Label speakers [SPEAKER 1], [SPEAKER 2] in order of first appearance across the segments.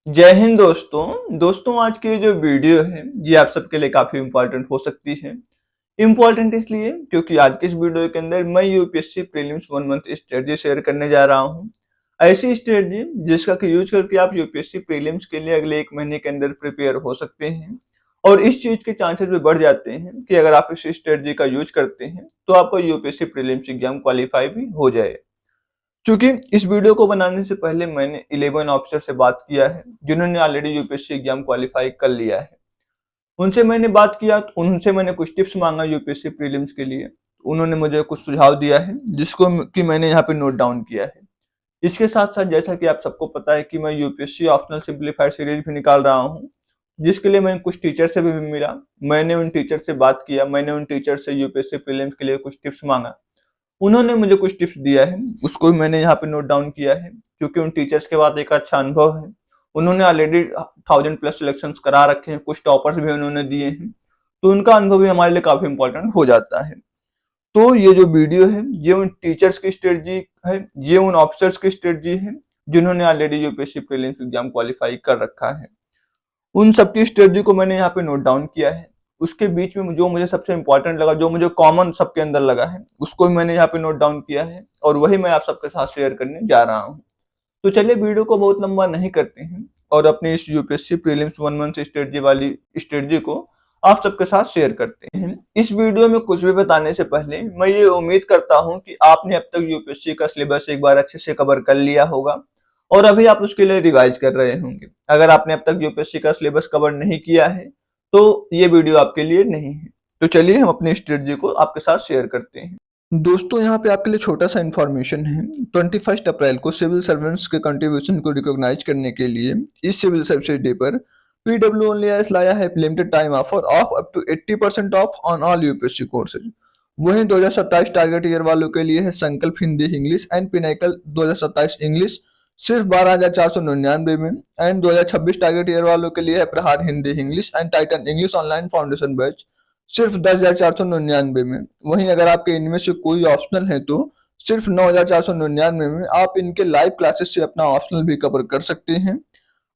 [SPEAKER 1] जय हिंद दोस्तों आज की जो वीडियो है ये आप सबके लिए काफी इम्पोर्टेंट हो सकती है। इम्पोर्टेंट इसलिए क्योंकि आज के इस वीडियो के अंदर मैं UPSC prelims 1 month strategy share करने जा रहा हूँ। ऐसी स्ट्रेटजी जिसका कि यूज करके आप यूपीएससी प्रीलिम्स के लिए अगले 1 महीने के अंदर प्रिपेयर हो सकते हैं। और इस चीज के चांसेस भी बढ़ जाते हैं कि अगर आप इस स्ट्रेटजी का यूज करते हैं तो आपका यूपीएससी प्रीलिम्स एग्जाम क्वालिफाई भी हो जाए। चूंकि इस वीडियो को बनाने से पहले मैंने 11 ऑफिसर से बात किया है जिन्होंने ऑलरेडी यूपीएससी एग्जाम क्वालिफाई कर लिया है। उनसे मैंने बात किया तो उनसे मैंने कुछ टिप्स मांगा यूपीएससी प्रीलिम्स के लिए। उन्होंने मुझे कुछ सुझाव दिया है जिसको कि मैंने यहाँ पे नोट डाउन किया है। इसके साथ साथ जैसा कि आप सबको पता है कि मैं यूपीएससी ऑप्शनल सिंप्लीफाइड सीरीज भी निकाल रहा हूँ, जिसके लिए मैं कुछ टीचर से भी मिला। मैंने उन टीचर से बात किया, मैंने उन टीचर से यूपीएससी प्रीलिम्स के लिए कुछ टिप्स मांगा। उन्होंने मुझे कुछ टिप्स दिया है, उसको भी मैंने यहाँ पे नोट डाउन किया है क्योंकि उन टीचर्स के बाद एक अच्छा अनुभव है। उन्होंने ऑलरेडी 1000+ सिलेक्शंस करा रखे हैं, कुछ टॉपर्स भी उन्होंने दिए हैं, तो उनका अनुभव भी हमारे लिए काफी इंपॉर्टेंट हो जाता है। तो ये जो वीडियो है ये उन टीचर्स की स्ट्रेटजी है, ये उन ऑफिसर्स की स्ट्रेटजी है जिन्होंने already UPSC prelims exam qualify कर रखा है। उन सबकी स्ट्रेटजी को मैंने यहाँ पे नोट डाउन किया है। उसके बीच में जो मुझे सबसे इंपॉर्टेंट लगा, जो मुझे कॉमन सबके अंदर लगा है, उसको भी मैंने यहाँ पे नोट डाउन किया है और वही मैं आप सबके साथ शेयर करने जा रहा हूँ। तो चलिए वीडियो को बहुत लंबा नहीं करते हैं और अपनी इस यूपीएससी प्रीलिम्स 1 मंथ स्ट्रेटजी वाली स्ट्रेटजी को आप सबके साथ शेयर करते हैं। इस वीडियो में कुछ भी बताने से पहले मैं ये उम्मीद करता हूँ कि आपने अब तक यूपीएससी का सिलेबस एक बार अच्छे से कवर कर लिया होगा और अभी आप उसके लिए रिवाइज कर रहे होंगे। अगर आपने अब तक यूपीएससी का सिलेबस कवर नहीं किया है तो ये वीडियो आपके लिए नहीं है। तो चलिए हम अपनी स्ट्रेटजी को आपके साथ शेयर करते हैं। दोस्तों यहाँ पे आपके लिए छोटा सा इंफॉर्मेशन है। 21 अप्रैल को सिविल सर्वेंट्स के कंट्रीब्यूशन को रिकॉग्नाइज करने के लिए इस सिविल सर्विस डे पर पीडब्ल्यू ओनली लाया है limited time offer of up to 80% off on all UPSC courses. वहीं 2027 टारगेट ईयर वालों के लिए है Sankalp Hindi English and Pinnacle 2027 English सिर्फ 12,499 में, एंड 2026 टारगेट ईयर वालों के लिए है प्रहार Hindi English and Titan English online foundation batch सिर्फ 10,499 में। वहीं अगर आपके इनमें से कोई ऑप्शनल है तो सिर्फ 9,499 में आप इनके लाइव क्लासेस से अपना ऑप्शनल भी कवर कर सकते हैं।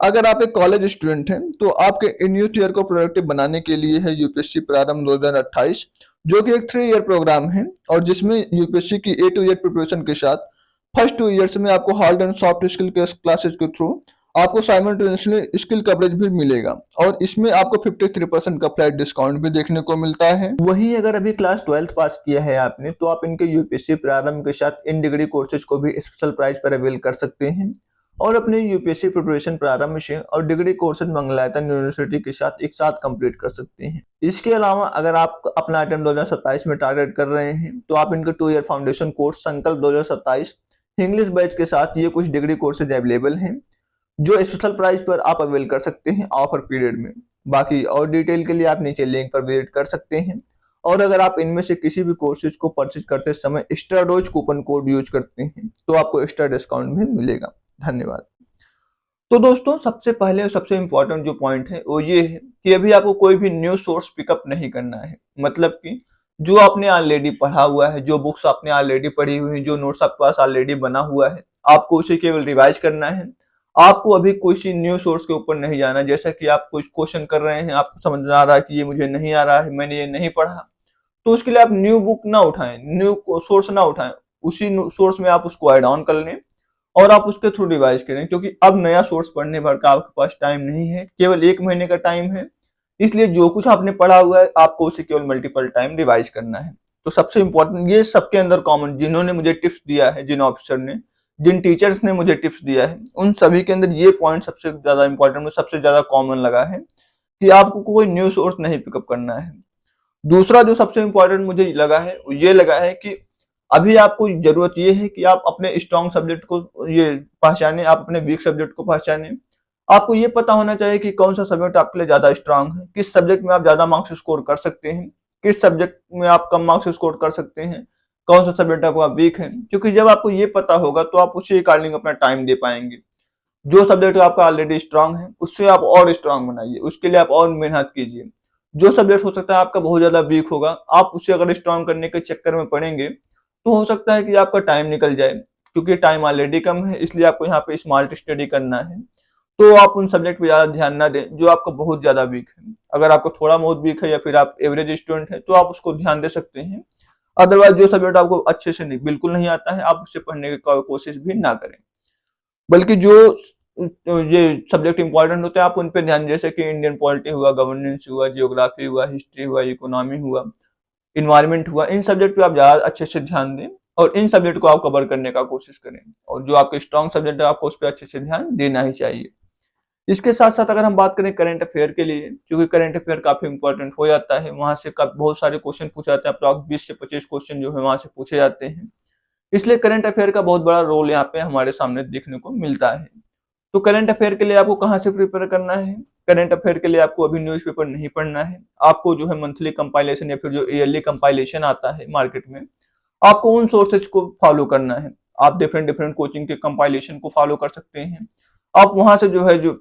[SPEAKER 1] अगर आप एक कॉलेज स्टूडेंट हैं तो आपके इन यूथ ईयर को प्रोडक्टिव बनाने के लिए है यूपीएससी प्रारंभ 2028, जो कि एक 3 ईयर प्रोग्राम है और जिसमें यूपीएससी की A to Z प्रिपरेशन के साथ फर्स्ट 2 ईयर्स में आपको हार्ड एंड सॉफ्ट स्किल के क्लासेस के थ्रू आपको साइमल्टेनियसली स्किल कवरेज भी मिलेगा और इसमें आपको 53% का फ्लैट डिस्काउंट भी देखने को मिलता है। वहीं अगर अभी क्लास 12th पास किया है आपने तो आप इनके यूपीएससी प्रारंभ के साथ इन डिग्री कोर्सेज को भी स्पेशल प्राइस पर अवेल कर सकते हैं और अपने यूपीएससी प्रिपरेशन प्रारंभ से और डिग्री कोर्सेज मंगलायतन यूनिवर्सिटी के साथ एक साथ कंप्लीट कर सकते हैं। इसके अलावा अगर आप अपना आइटम 2027 में टारगेट कर रहे हैं तो आप इनके 2 ईयर फाउंडेशन कोर्स संकल्प 2027 इंग्लिश बैच के साथ ये कुछ डिग्री कोर्सेज अवेलेबल हैं जो स्पेशल प्राइस पर आप अवेल कर सकते हैं ऑफर पीरियड में। बाकी और डिटेल के लिए आप नीचे लिंक पर विजिट कर सकते हैं और अगर आप इनमें से किसी भी कोर्सेज को परचेज करते समय extra dose coupon code use करते हैं तो आपको एक्स्ट्रा डिस्काउंट भी मिलेगा। धन्यवाद। तो दोस्तों सबसे पहले और सबसे इंपॉर्टेंट जो पॉइंट है वो ये है कि अभी आपको कोई भी न्यू सोर्स पिकअप नहीं करना है। मतलब कि जो आपने ऑलरेडी पढ़ा हुआ है, जो बुक्स आपने ऑलरेडी पढ़ी हुई है, जो नोट्स आपके पास ऑलरेडी बना हुआ है, आपको उसे केवल रिवाइज करना है। आपको अभी किसी न्यू सोर्स के ऊपर नहीं जाना। जैसा कि आप कुछ क्वेश्चन कर रहे हैं, आपको समझ में आ रहा है कि ये मुझे नहीं आ रहा है, मैंने ये नहीं पढ़ा, तो उसके लिए आप न्यू बुक ना उठाएं, न्यू सोर्स ना उठाएं। उसी सोर्स में आप उसको ऐड ऑन कर लें और आप उसके थ्रू रिवाइज करें, क्योंकि अब नया सोर्स पढ़ने भर का आपके पास टाइम नहीं है, केवल 1 महीने का टाइम है। इसलिए जो कुछ आपने पढ़ा हुआ है आपको उसे केवल मल्टीपल टाइम रिवाइज करना है। तो सबसे इंपॉर्टेंट ये सबके अंदर कॉमन, जिन्होंने मुझे टिप्स दिया है, जिन ऑफिसर ने, जिन टीचर्स ने मुझे टिप्स दिया है, उन सभी के अंदर ये पॉइंट सबसे ज्यादा इंपॉर्टेंट, में सबसे ज्यादा कॉमन लगा है कि आपको कोई न्यू सोर्स नहीं पिकअप करना है। दूसरा जो सबसे इंपॉर्टेंट मुझे लगा है वो ये लगा है कि अभी आपको जरूरत ये है कि आप अपने स्ट्रॉन्ग सब्जेक्ट को ये पहचाने, आप अपने वीक सब्जेक्ट को पहचाने। आपको ये पता होना चाहिए कि कौन सा सब्जेक्ट आपके लिए ज्यादा स्ट्रांग है, किस सब्जेक्ट में आप ज्यादा मार्क्स स्कोर कर सकते हैं, किस सब्जेक्ट में आप कम मार्क्स स्कोर कर सकते हैं, कौन सा सब्जेक्ट आपका वीक है। क्योंकि जब आपको ये पता होगा तो आप उसी अकॉर्डिंग अपना टाइम दे पाएंगे। जो सब्जेक्ट आपका ऑलरेडी स्ट्रांग है उससे आप और स्ट्रांग बनाइए, उसके लिए आप और मेहनत कीजिए। जो सब्जेक्ट हो सकता है आपका बहुत ज्यादा वीक होगा, आप उसे अगर स्ट्रांग करने के चक्कर में पड़ेंगे तो हो सकता है कि आपका टाइम निकल जाए। क्योंकि टाइम ऑलरेडी कम है, इसलिए आपको यहाँ पे स्मार्ट स्टडी करना है। तो आप उन सब्जेक्ट पे ज्यादा ध्यान ना दें जो आपका बहुत ज्यादा वीक है। अगर आपको थोड़ा बहुत वीक है या फिर आप एवरेज स्टूडेंट है तो आप उसको ध्यान दे सकते हैं। अदरवाइज जो सब्जेक्ट आपको अच्छे से नहीं, बिल्कुल नहीं आता है, आप उससे पढ़ने की कोशिश भी ना करें। बल्कि जो ये सब्जेक्ट इंपॉर्टेंट होते हैं आप उन पे ध्यान, जैसे कि इंडियन पॉलिटी हुआ, गवर्नेंस हुआ, जियोग्राफी हुआ, हिस्ट्री हुआ, इकोनॉमी हुआ, इन्वायरमेंट हुआ, इन सब्जेक्ट पे आप ज्यादा अच्छे से ध्यान दें और इन सब्जेक्ट को आप कवर करने का कोशिश करें। और जो आपके स्ट्रॉन्ग सब्जेक्ट है आपको उस पर अच्छे से ध्यान देना ही चाहिए। इसके साथ साथ अगर हम बात करें करंट अफेयर के लिए, क्योंकि करंट अफेयर काफी इंपॉर्टेंट हो जाता है, वहां से बहुत सारे क्वेश्चन पूछे जाते हैं, अप्रॉक्स 20 से 25 क्वेश्चन जो है वहां से पूछे जाते हैं। इसलिए करंट अफेयर का बहुत बड़ा रोल यहाँ पे हमारे सामने देखने को मिलता है। तो करंट अफेयर के लिए आपको कहाँ से प्रिपेयर करना है? करंट अफेयर के लिए आपको अभी न्यूज़पेपर नहीं पढ़ना है। आपको जो है मंथली कंपाइलेशन या फिर जो ईयरली कंपाइलेशन आता है मार्केट में, आपको उन सोर्सेज को फॉलो करना है। आप डिफरेंट डिफरेंट कोचिंग के कंपाइलेशन को फॉलो कर सकते हैं। आप वहां से जो है जो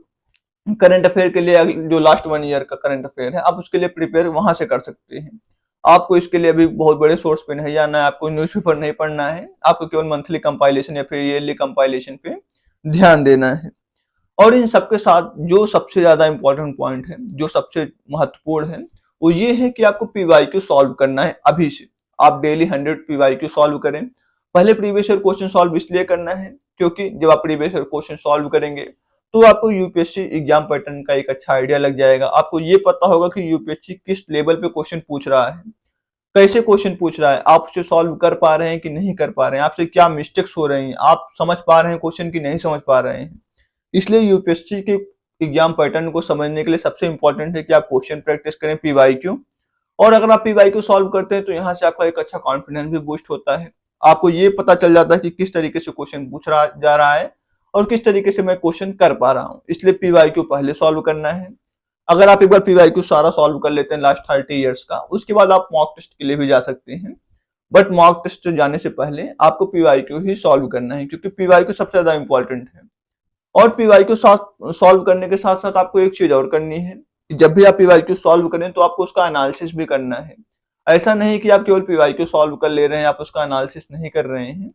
[SPEAKER 1] करंट अफेयर के लिए जो लास्ट 1 ईयर का करंट अफेयर है आप उसके लिए प्रिपेयर वहां से कर सकते हैं। आपको इसके लिए अभी बहुत बड़े सोर्स पे नहीं जाना है, आपको न्यूज़पेपर नहीं पढ़ना है, आपको केवल मंथली कंपाइलेशन या फिर ईयरली कंपाइलेशन पे ध्यान देना है। और इन सबके साथ जो सबसे ज्यादा इंपॉर्टेंट पॉइंट है, जो सबसे महत्वपूर्ण है, वो ये है कि आपको पीवाईक्यू सॉल्व करना है अभी से। आप डेली 100 पीवाईक्यू सॉल्व करें। पहले प्रीवियस ईयर क्वेश्चन सॉल्व इसलिए करना है क्योंकि जब आप प्रीवियस ईयर क्वेश्चन सॉल्व करेंगे तो आपको यूपीएससी एग्जाम पैटर्न का एक अच्छा आइडिया लग जाएगा। आपको ये पता होगा कि यूपीएससी किस लेवल पे क्वेश्चन पूछ रहा है, कैसे क्वेश्चन पूछ रहा है, आप उसे सॉल्व कर पा रहे हैं कि नहीं कर पा रहे हैं, आपसे क्या मिस्टेक्स हो रही हैं, आप समझ पा रहे हैं क्वेश्चन की नहीं समझ पा रहे हैं। इसलिए यूपीएससी के एग्जाम पैटर्न को समझने के लिए सबसे इंपॉर्टेंट है कि आप क्वेश्चन प्रैक्टिस करें पीवाईक्यू। और अगर आप पीवाईक्यू सॉल्व करते हैं तो यहाँ से आपका एक अच्छा कॉन्फिडेंस भी बूस्ट होता है। आपको ये पता चल जाता है कि किस तरीके से क्वेश्चन पूछ रहा जा रहा है और किस तरीके से मैं क्वेश्चन कर पा रहा हूँ। इसलिए पीवाईक्यू पहले सॉल्व करना है। अगर आप एक बार पीवाईक्यू सारा सॉल्व कर लेते हैं लास्ट 30 ईयर्स का, उसके बाद आप मॉक टेस्ट के लिए भी जा सकते हैं। बट मॉक टेस्ट जाने से पहले आपको पीवाईक्यू ही सॉल्व करना है, क्योंकि पीवाईक्यू सबसे ज्यादा इंपॉर्टेंट है। और पीवाईक्यू सॉल्व करने के साथ साथ आपको एक चीज और करनी है कि जब भी आप पीवाईक्यू सॉल्व करें तो आपको उसका एनालिसिस भी करना है। ऐसा नहीं कि आप केवल पीवाईक्यू सॉल्व कर ले रहे हैं, आप उसका एनालिसिस नहीं कर रहे हैं,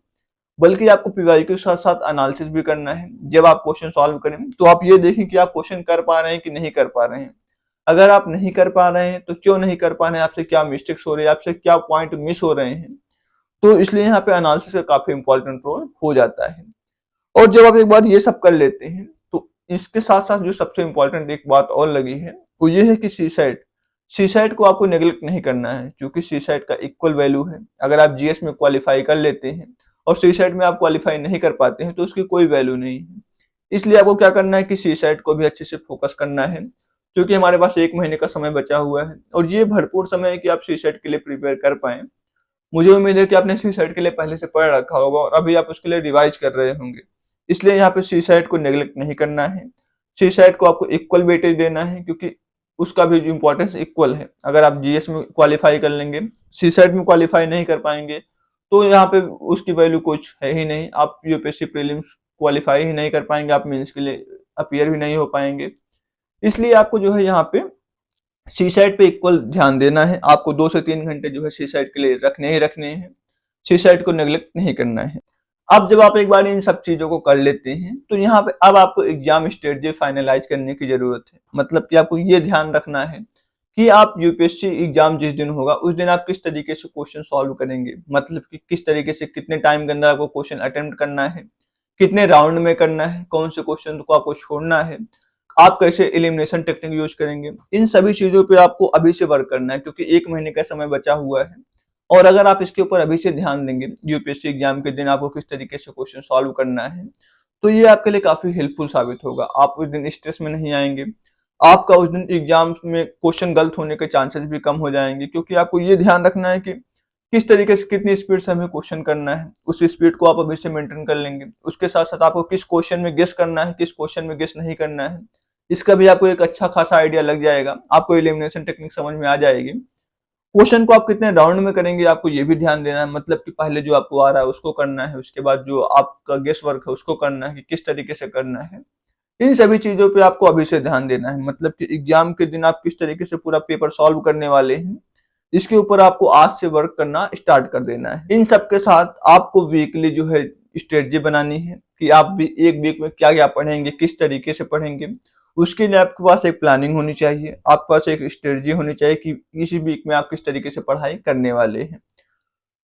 [SPEAKER 1] बल्कि आपको पीवाईक्यू के साथ साथ एनालिसिस भी करना है। जब आप क्वेश्चन सॉल्व करें तो आप ये देखें कि आप क्वेश्चन कर पा रहे हैं कि नहीं कर पा रहे हैं। अगर आप नहीं कर पा रहे हैं तो क्यों नहीं कर पा रहे हैं, आपसे क्या मिस्टेक्स हो रही है, आपसे क्या पॉइंट मिस हो रहे हैं। तो इसलिए यहाँ पे एनालिसिस का काफी इंपॉर्टेंट रोल हो जाता है। और जब आप एक बार ये सब कर लेते हैं तो इसके साथ साथ जो सबसे इंपॉर्टेंट एक बात और लगी है वो ये है कि सीसैट को आपको नेग्लेक्ट नहीं करना है, क्योंकि सीसैट का इक्वल वैल्यू है। अगर आप जीएस में क्वालिफाई कर लेते हैं और सीसैट में आप क्वालिफाई नहीं कर पाते हैं तो उसकी कोई वैल्यू नहीं है। इसलिए आपको क्या करना है कि सीसैट को भी अच्छे से फोकस करना है, क्योंकि हमारे पास 1 महीने का समय बचा हुआ है और ये भरपूर समय है कि आप सीसैट के लिए प्रिपेयर कर पाए। मुझे उम्मीद है कि आपने सीसैट के लिए पहले से पढ़ रखा होगा और अभी आप उसके लिए रिवाइज कर रहे होंगे। इसलिए यहाँ पे सीसैट को नेग्लेक्ट नहीं करना है। सीसैट को आपको इक्वल वेटेज देना है, क्योंकि उसका भी इंपॉर्टेंस इक्वल है। अगर आप जीएस में क्वालिफाई कर लेंगे, सीसैट में क्वालिफाई नहीं कर पाएंगे तो यहाँ पे उसकी वैल्यू कुछ है ही नहीं। आप यूपीएससी प्रीलिम्स क्वालिफाई ही नहीं कर पाएंगे, आप मेंस के लिए अपीयर भी नहीं हो पाएंगे। इसलिए आपको जो है यहाँ पे सीसैट पे इक्वल ध्यान देना है। आपको 2 से 3 घंटे जो है सीसैट के लिए रखने ही रखने हैं। सीसैट को नेग्लेक्ट नहीं करना है। अब जब आप एक बार इन सब चीजों को कर लेते हैं तो यहाँ पे अब आपको एग्जाम स्ट्रेटजी फाइनलाइज करने की जरूरत है। मतलब कि आपको ये ध्यान रखना है कि आप यूपीएससी एग्जाम जिस दिन होगा उस दिन आप किस तरीके से क्वेश्चन सॉल्व करेंगे। मतलब कि किस तरीके से कितने टाइम के अंदर आपको क्वेश्चन अटेम्प्ट करना है, कितने राउंड में करना है, कौन से क्वेश्चन को आपको छोड़ना है, आप कैसे एलिमिनेशन टेक्निक यूज करेंगे। इन सभी चीजों पे आपको अभी से वर्क करना है, क्योंकि 1 महीने का समय बचा हुआ है। और अगर आप इसके ऊपर अभी से ध्यान देंगे, यूपीएससी एग्जाम के दिन आपको किस तरीके से क्वेश्चन सॉल्व करना है, तो ये आपके लिए काफी हेल्पफुल साबित होगा। आप उस दिन स्ट्रेस में नहीं आएंगे, आपका उस दिन एग्जाम में क्वेश्चन गलत होने के चांसेस भी कम हो जाएंगे, क्योंकि आपको ये ध्यान रखना है कि किस तरीके से कितनी स्पीड से हमें क्वेश्चन करना है। उस स्पीड को आप अभी से मेंटेन कर लेंगे। उसके साथ साथ आपको किस क्वेश्चन में गेस करना है, किस क्वेश्चन में गेस नहीं करना है, इसका भी आपको एक अच्छा खासा आइडिया लग जाएगा। आपको एलिमिनेशन टेक्निक समझ में आ जाएगी। क्वेश्चन को आप कितने राउंड में करेंगे आपको ये भी ध्यान देना है। मतलब कि पहले जो आपको आ रहा है उसको करना है, उसके बाद जो आपका गेस वर्क है उसको करना है कि किस तरीके से करना है। इन सभी चीजों पे आपको अभी से ध्यान देना है। मतलब कि एग्जाम के दिन आप किस तरीके से पूरा पेपर सॉल्व करने वाले हैं, इसके ऊपर आपको आज से वर्क करना स्टार्ट कर देना है। इन सब के साथ आपको वीकली जो है स्ट्रेटजी बनानी है कि आप भी एक वीक में क्या क्या पढ़ेंगे, किस तरीके से पढ़ेंगे। उसके लिए आपके पास एक प्लानिंग होनी चाहिए, आपके पास एक स्ट्रेटजी होनी चाहिए कि इसी वीक में आप किस तरीके से पढ़ाई करने वाले हैं।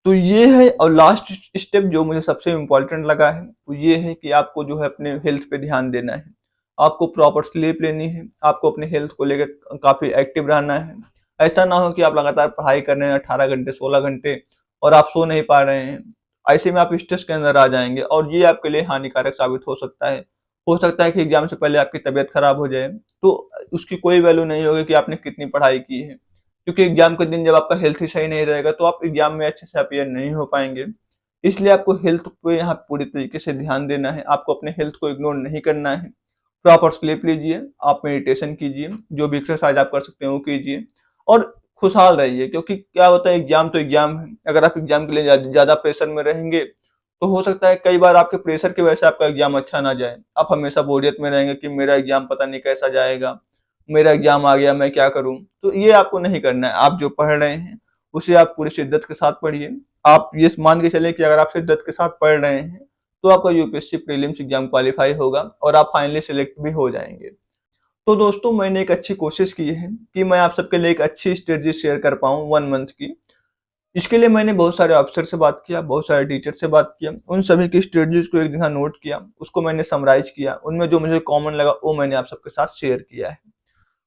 [SPEAKER 1] तो ये है। और लास्ट स्टेप जो मुझे सबसे इम्पोर्टेंट लगा है वो ये है कि आपको जो है अपने हेल्थ पे ध्यान देना है। आपको प्रॉपर स्लीप लेनी है, आपको अपने हेल्थ को लेकर काफी एक्टिव रहना है। ऐसा ना हो कि आप लगातार पढ़ाई कर रहे हैं 18 घंटे 16 घंटे और आप सो नहीं पा रहे हैं। ऐसे में आप स्ट्रेस के अंदर आ जाएंगे और ये आपके लिए हानिकारक साबित हो सकता है। हो सकता है कि एग्जाम से पहले आपकी तबीयत खराब हो जाए, तो उसकी कोई वैल्यू नहीं होगी कि आपने कितनी पढ़ाई की है। क्योंकि एग्जाम के दिन जब आपका हेल्थ ही सही नहीं रहेगा तो आप एग्जाम में अच्छे से अपीयर नहीं हो पाएंगे। इसलिए आपको हेल्थ पे यहाँ पूरी तरीके से ध्यान देना है, आपको अपने हेल्थ को इग्नोर नहीं करना है। प्रॉपर स्लीप लीजिए, आप मेडिटेशन कीजिए, जो भी एक्सरसाइज आप कर सकते हैं वो कीजिए और खुशहाल रहिए। क्योंकि क्या होता है, एग्जाम तो एग्जाम है। अगर आप एग्जाम के लिए ज्यादा प्रेशर में रहेंगे तो हो सकता है कई बार आपके प्रेशर की वजह से आपका एग्जाम अच्छा ना जाए। आप हमेशा बोरियत में रहेंगे कि मेरा एग्जाम पता नहीं कैसा जाएगा, मेरा एग्जाम आ गया, मैं क्या करूं। तो ये आपको नहीं करना है। आप जो पढ़ रहे हैं उसे आप पूरी शिद्दत के साथ पढ़िए। आप ये मान के चलें कि अगर आप शिद्दत के साथ पढ़ रहे हैं तो आपका यूपीएससी प्रीलिम्स एग्जाम क्वालिफाई होगा और आप फाइनली सिलेक्ट भी हो जाएंगे। तो दोस्तों, मैंने एक अच्छी कोशिश की है कि मैं आप सबके लिए एक अच्छी स्ट्रेटजी शेयर कर पाऊं 1 मंथ की। इसके लिए मैंने बहुत सारे अफसर से बात किया, बहुत सारे टीचर से बात किया, उन सभी की स्ट्रेटजीज को एक जगह नोट किया, उसको मैंने समराइज किया, उनमें जो मुझे कॉमन लगा वो मैंने आप सबके साथ शेयर किया है।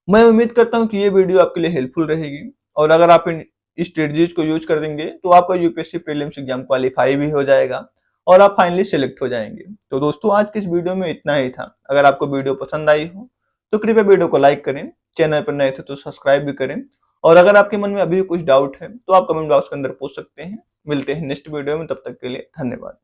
[SPEAKER 1] मैं उम्मीद करता हूँ कि ये वीडियो आपके लिए हेल्पफुल रहेगी और अगर आप इन स्ट्रेटजीज को यूज कर देंगे तो आपका यूपीएससी प्रीलिम्स एग्जाम क्वालिफाई भी हो जाएगा और आप फाइनली सिलेक्ट हो जाएंगे। तो दोस्तों, आज के इस वीडियो में इतना ही था। अगर आपको वीडियो पसंद आई हो तो कृपया वीडियो को लाइक करें, चैनल पर नए थे तो सब्सक्राइब भी करें और अगर आपके मन में अभी भी कुछ डाउट है तो आप कमेंट बॉक्स के अंदर पूछ सकते हैं। मिलते हैं नेक्स्ट वीडियो में, तब तक के लिए धन्यवाद।